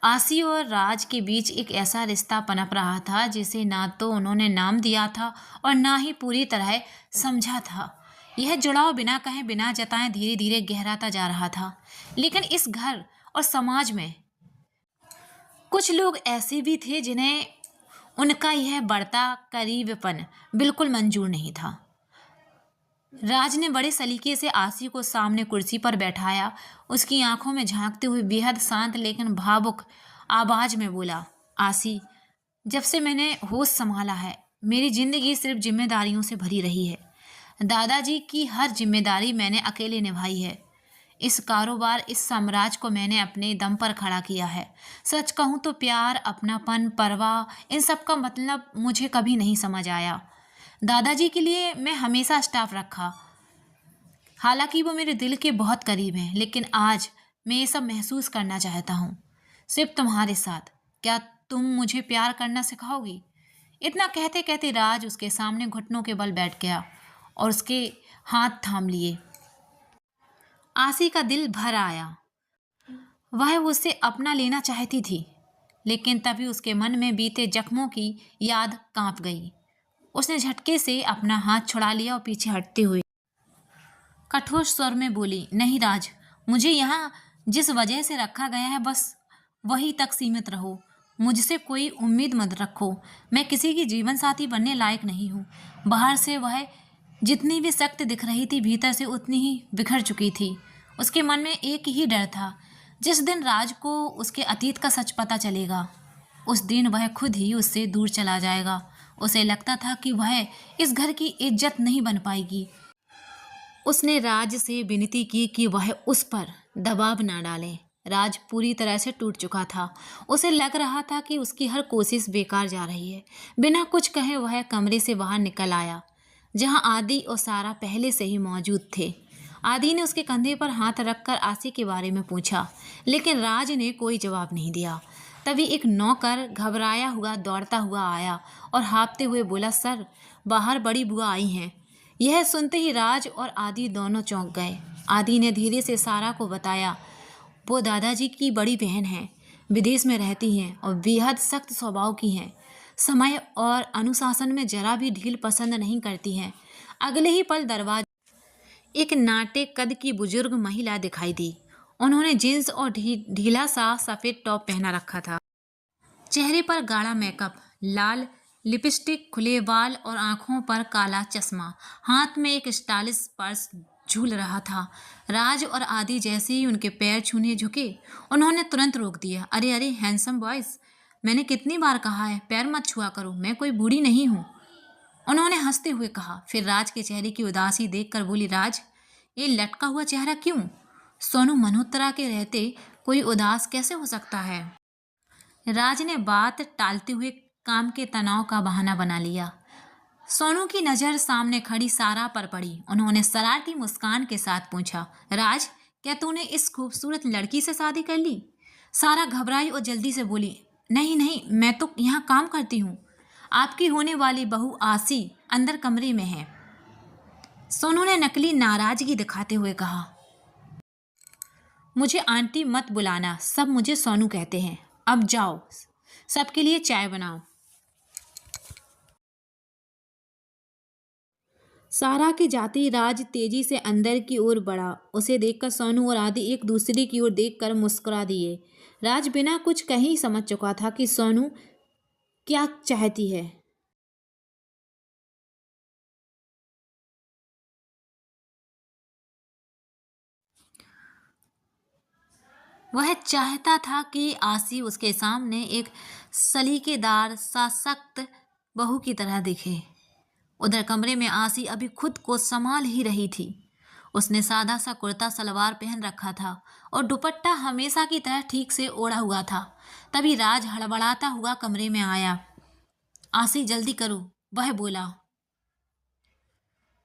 आसी और राज के बीच एक ऐसा रिश्ता पनप रहा था जिसे ना तो उन्होंने नाम दिया था और ना ही पूरी तरह समझा था। यह जुड़ाव बिना कहे बिना जताए धीरे धीरे गहराता जा रहा था। लेकिन इस घर और समाज में कुछ लोग ऐसे भी थे जिन्हें उनका यह बढ़ता करीबपन बिल्कुल मंजूर नहीं था। राज ने बड़े सलीके से आसी को सामने कुर्सी पर बैठाया। उसकी आंखों में झांकते हुए बेहद शांत लेकिन भावुक आवाज में बोला, आसी, जब से मैंने होश संभाला है मेरी जिंदगी सिर्फ जिम्मेदारियों से भरी रही है। दादाजी की हर जिम्मेदारी मैंने अकेले निभाई है। इस कारोबार, इस साम्राज्य को मैंने अपने दम पर खड़ा किया है। सच कहूँ तो प्यार, अपनापन, परवाह, इन सब का मतलब मुझे कभी नहीं समझ आया। दादाजी के लिए मैं हमेशा स्टाफ रखा, हालांकि वो मेरे दिल के बहुत करीब हैं, लेकिन आज मैं ये सब महसूस करना चाहता हूँ सिर्फ तुम्हारे साथ। क्या तुम मुझे प्यार करना सिखाओगी? इतना कहते कहते राज उसके सामने घुटनों के बल बैठ गया और उसके हाथ थाम लिए। आसी का दिल भर आया। वह उससे अपना लेना चाहती थी, लेकिन तभी उसके मन में बीते जख्मों की याद कांप गई। उसने झटके से अपना हाथ छुड़ा लिया और पीछे हटते हुए कठोर स्वर में बोली, नहीं राज, मुझे यहाँ जिस वजह से रखा गया है बस वही तक सीमित रहो। मुझसे कोई उम्मीद मत रखो। मैं किसी की जीवन साथी बनने लायक नहीं हूँ। बाहर से वह जितनी भी सख्त दिख रही थी, भीतर से उतनी ही बिखर चुकी थी। उसके मन में एक ही डर था, जिस दिन राज को उसके अतीत का सच पता चलेगा उस दिन वह खुद ही उससे दूर चला जाएगा। उसे लगता था कि वह इस घर की इज्जत नहीं बन पाएगी। उसने राज से विनती की कि वह उस पर दबाव ना डाले। राज पूरी तरह से टूट चुका था। उसे लग रहा था कि उसकी हर कोशिश बेकार जा रही है। बिना कुछ कहे वह कमरे से बाहर निकल आया, जहां आदि और सारा पहले से ही मौजूद थे। आदि ने उसके कंधे पर हाथ रखकर आसी के बारे में पूछा, लेकिन राज ने कोई जवाब नहीं दिया। तभी एक नौकर घबराया हुआ दौड़ता हुआ आया और हाँफते हुए बोला, सर, बाहर बड़ी बुआ आई हैं। यह सुनते ही राज और आदि दोनों चौंक गए। आदि ने धीरे से सारा को बताया, वो दादाजी की बड़ी बहन है, विदेश में रहती हैं और बेहद सख्त स्वभाव की हैं। समय और अनुशासन में जरा भी ढील पसंद नहीं करती हैं। अगले ही पल दरवाजे एक नाटे कद की बुजुर्ग महिला दिखाई दी। उन्होंने जींस और ढीला सा सफेद टॉप पहना रखा था। चेहरे पर गाढ़ा मेकअप, लाल लिपस्टिक, खुले बाल और आंखों पर काला चश्मा। हाथ में एक स्टाइलिश पर्स झूल रहा था। राज और आदि जैसे ही उनके पैर छूने झुके, उन्होंने तुरंत रोक दिया। अरे अरे हैंडसम बॉयज, मैंने कितनी बार कहा है पैर मत छुआ करो, मैं कोई बूढ़ी नहीं हूँ, उन्होंने हंसते हुए कहा। फिर राज के चेहरे की उदासी देखकर बोली, राज, ये लटका हुआ चेहरा क्यों? सोनू मल्होत्रा के रहते कोई उदास कैसे हो सकता है? राज ने बात टालते हुए काम के तनाव का बहाना बना लिया। सोनू की नज़र सामने खड़ी सारा पर पड़ी। उन्होंने शरारती मुस्कान के साथ पूछा, राज, क्या तूने इस खूबसूरत लड़की से शादी कर ली? सारा घबराई और जल्दी से बोली, नहीं नहीं, मैं तो यहाँ काम करती हूँ। आपकी होने वाली बहू आसी अंदर कमरे में है। सोनू ने नकली नाराजगी दिखाते हुए कहा, मुझे आंटी मत बुलाना, सब मुझे सोनू कहते हैं। अब जाओ, सबके लिए चाय बनाओ। सारा के जाते ही राज तेजी से अंदर की ओर बढ़ा। उसे देखकर सोनू और आदि एक दूसरे की ओर देखकर मुस्कुरा दिए। राज बिना कुछ कहीं समझ चुका था कि सोनू क्या चाहती है। वह चाहता था कि आसी उसके सामने एक सलीकेदार सा सख्त बहू की तरह दिखे। उधर कमरे में आसी अभी खुद को संभाल ही रही थी। उसने सादा सा कुर्ता सलवार पहन रखा था और दुपट्टा हमेशा की तरह ठीक से ओढ़ा हुआ था। तभी राज हड़बड़ाता हुआ कमरे में आया। आसी, जल्दी करो, वह बोला,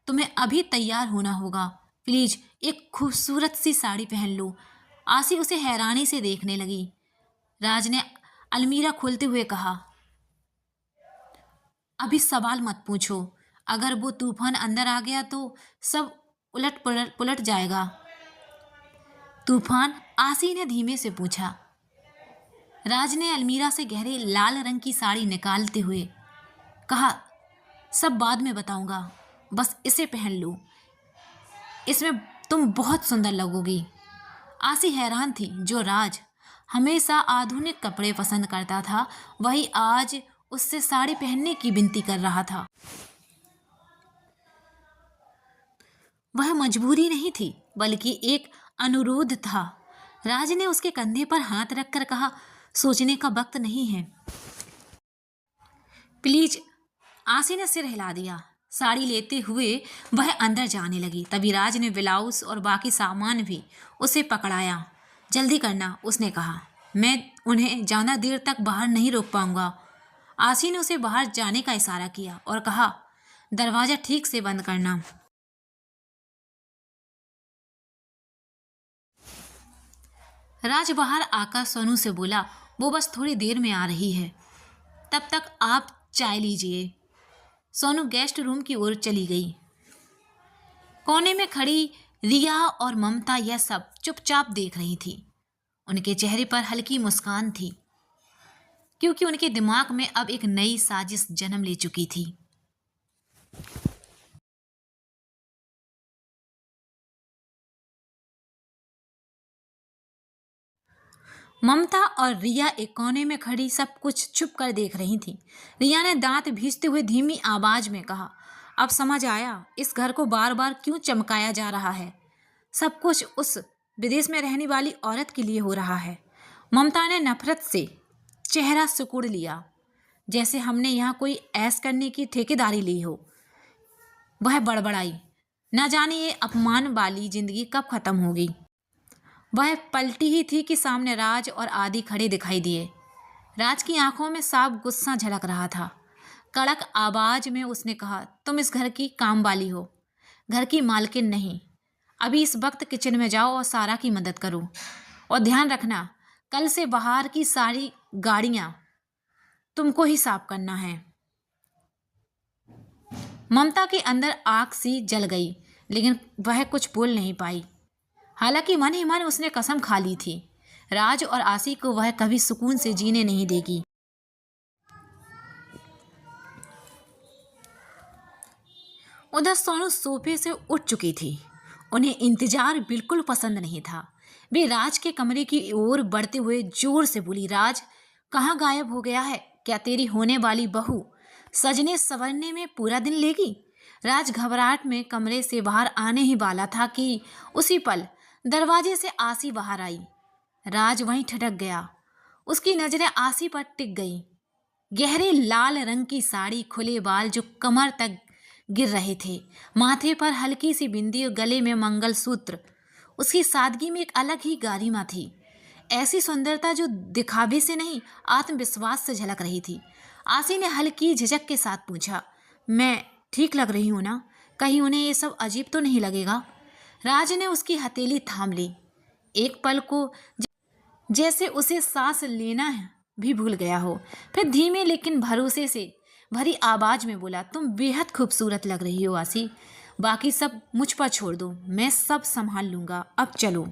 तुम्हें अभी तैयार होना होगा। प्लीज एक खूबसूरत सी साड़ी पहन लो। आसी उसे हैरानी से देखने लगी। राज ने अलमीरा खोलते हुए कहा, अभी सवाल मत पूछो। अगर वो तूफान अंदर आ गया तो सब उलट पुलट पुलट जाएगा। तूफान? आसी ने धीमे से पूछा। राज ने अलमीरा से गहरे लाल रंग की साड़ी निकालते हुए कहा, सब बाद में बताऊंगा, बस इसे पहन लो, इसमें तुम बहुत सुंदर लगोगी। आसी हैरान थी। जो राज हमेशा आधुनिक कपड़े पसंद करता था, वही आज उससे साड़ी पहनने की विनती कर रहा था। वह मजबूरी नहीं थी, बल्कि एक अनुरोध था। राज ने उसके कंधे पर हाथ रखकर कहा, सोचने का वक्त नहीं है, प्लीज। आसी ने सिर हिला दिया। साड़ी लेते हुए वह अंदर जाने लगी। तभी राज ने ब्लाउज और बाकी सामान भी उसे पकड़ाया। जल्दी करना, उसने कहा, मैं उन्हें ज़्यादा देर तक बाहर नहीं रोक पाऊंगा। आसी ने उसे बाहर जाने का इशारा किया और कहा, दरवाज़ा ठीक से बंद करना। राज बाहर आकर सोनू से बोला, वो बस थोड़ी देर में आ रही है, तब तक आप चाय लीजिए। सोनू गेस्ट रूम की ओर चली गई। कोने में खड़ी रिया और ममता यह सब चुपचाप देख रही थी। उनके चेहरे पर हल्की मुस्कान थी, क्योंकि उनके दिमाग में अब एक नई साजिश जन्म ले चुकी थी। ममता और रिया एक कोने में खड़ी सब कुछ छुप कर देख रही थी। रिया ने दांत भींचते हुए धीमी आवाज में कहा, अब समझ आया इस घर को बार बार क्यों चमकाया जा रहा है। सब कुछ उस विदेश में रहने वाली औरत के लिए हो रहा है। ममता ने नफरत से चेहरा सिकुड़ लिया, जैसे हमने यहाँ कोई ऐश करने की ठेकेदारी ली हो। वह बड़बड़ाई, न जाने ये अपमान वाली जिंदगी कब खत्म होगी। वह पलटी ही थी कि सामने राज और आदि खड़े दिखाई दिए। राज की आंखों में साफ गुस्सा झलक रहा था। कड़क आवाज में उसने कहा, तुम इस घर की काम वाली हो, घर की मालकिन नहीं। अभी इस वक्त किचन में जाओ और सारा की मदद करो, और ध्यान रखना कल से बाहर की सारी गाड़ियां तुमको ही साफ करना है। ममता के अंदर आग सी जल गई, लेकिन वह कुछ बोल नहीं पाई। हालांकि मन ही मन उसने कसम खा ली थी, राज और आसी को वह कभी सुकून से जीने नहीं देगी। उधर सोनू सोफे से उठ चुकी थी। उन्हें इंतजार बिल्कुल पसंद नहीं था। वे राज के कमरे की ओर बढ़ते हुए जोर से बोली, राज कहाँ गायब हो गया है? क्या तेरी होने वाली बहू सजने संवरने में पूरा दिन लेगी? राज घबराहट में कमरे से बाहर आने ही वाला था कि उसी पल दरवाजे से आसी बाहर आई। राज वहीं ठिठक गया। उसकी नजरें आसी पर टिक गई। गहरे लाल रंग की साड़ी, खुले बाल जो कमर तक गिर रहे थे, माथे पर हल्की सी बिंदी और गले में मंगलसूत्र। उसकी सादगी में एक अलग ही गारिमा थी, ऐसी सुंदरता जो दिखावे से नहीं, आत्मविश्वास से झलक रही थी। आसी ने हल्की झिझक के साथ पूछा, मैं ठीक लग रही हूँ ना? कहीं उन्हें ये सब अजीब तो नहीं लगेगा? राज ने उसकी हथेली थाम ली। एक पल को जैसे उसे सांस लेना भी भूल गया हो। फिर धीमे लेकिन भरोसे से भरी आवाज में बोला, तुम बेहद खूबसूरत लग रही हो आसी। बाकी सब मुझ पर छोड़ दो, मैं सब संभाल लूंगा। अब चलो।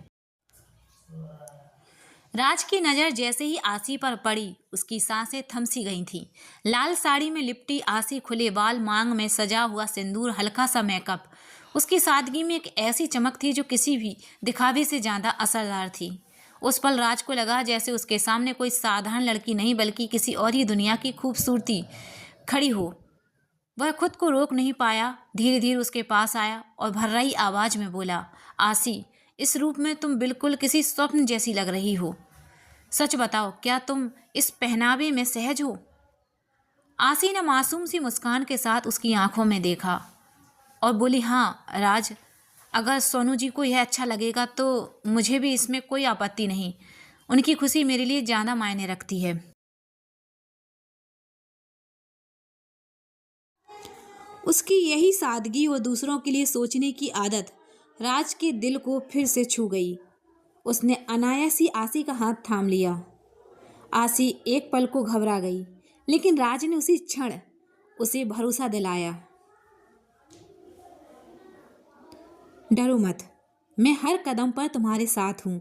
राज की नज़र जैसे ही आसी पर पड़ी, उसकी सांसें थमसी गई थीं। लाल साड़ी में लिपटी आसी, खुले बाल, मांग में सजा हुआ सिंदूर, हल्का सा मेकअप। उसकी सादगी में एक ऐसी चमक थी जो किसी भी दिखावे से ज़्यादा असरदार थी। उस पल राज को लगा जैसे उसके सामने कोई साधारण लड़की नहीं, बल्कि किसी और ही दुनिया की खूबसूरती खड़ी हो। वह खुद को रोक नहीं पाया, धीरे धीरे उसके पास आया और भर्राई आवाज में बोला, आसी, इस रूप में तुम बिल्कुल किसी स्वप्न जैसी लग रही हो। सच बताओ, क्या तुम इस पहनावे में सहज हो? आसी ने मासूम सी मुस्कान के साथ उसकी आंखों में देखा और बोली, हाँ राज, अगर सोनू जी को यह अच्छा लगेगा तो मुझे भी इसमें कोई आपत्ति नहीं। उनकी खुशी मेरे लिए ज़्यादा मायने रखती है। उसकी यही सादगी और दूसरों के लिए सोचने की आदत राज के दिल को फिर से छू गई। उसने अनायास ही आसी का हाथ थाम लिया। आसी एक पल को घबरा गई, लेकिन राज ने उसी क्षण उसे भरोसा दिलाया, डरो मत, मैं हर कदम पर तुम्हारे साथ हूँ।